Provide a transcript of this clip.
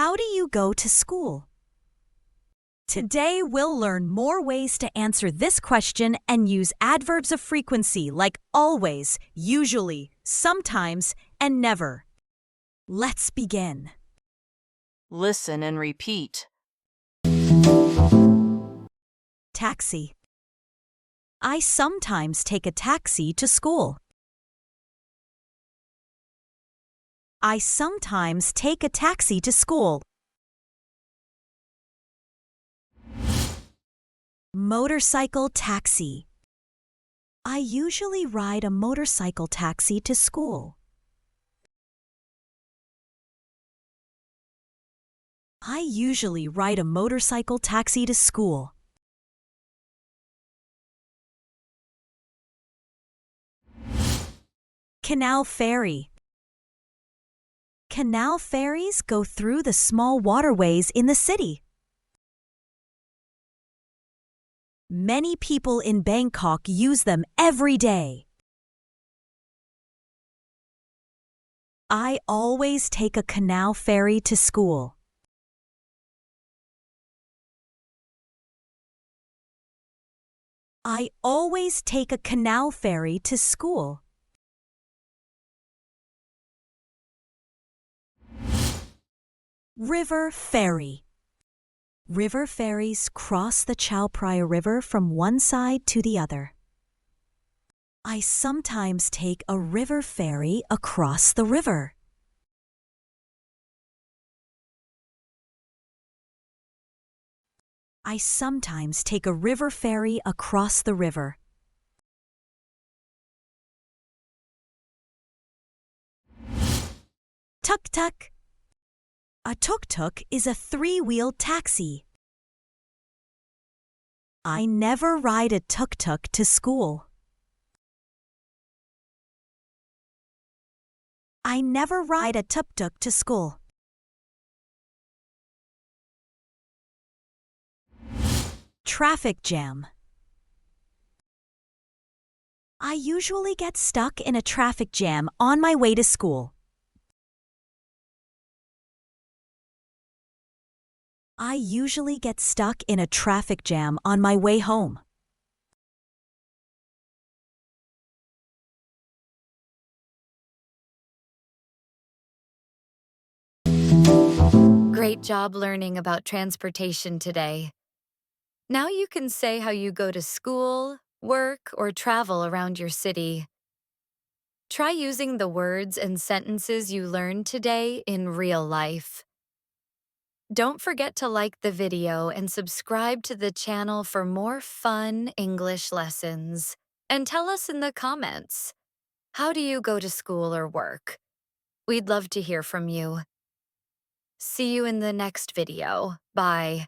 How do you go to school? Today, we'll learn more ways to answer this question and use adverbs of frequency like always, usually, sometimes, and never. Let's begin. Listen and repeat. Taxi. I sometimes take a taxi to school. I sometimes take a taxi to school. Motorcycle taxi. I usually ride a motorcycle taxi to school. I usually ride a motorcycle taxi to school. Canal ferry. Canal ferries go through the small waterways in the city. Many people in Bangkok use them every day. I always take a canal ferry to school. I always take a canal ferry to school. River ferry. River ferries cross the Chao Phraya River from one side to the other. I sometimes take a river ferry across the river. I sometimes take a river ferry across the river. Tuk-tuk. A tuk-tuk is a three-wheeled taxi. I never ride a tuk-tuk to school. I never ride a tuk-tuk to school. Traffic jam. I usually get stuck in a traffic jam on my way to school. I usually get stuck in a traffic jam on my way home. Great job learning about transportation today. Now you can say how you go to school, work, or travel around your city. Try using the words and sentences you learned today in real life. Don't forget to like the video and subscribe to the channel for more fun English lessons. And tell us in the comments, how do you go to school or work? We'd love to hear from you. See you in the next video. Bye.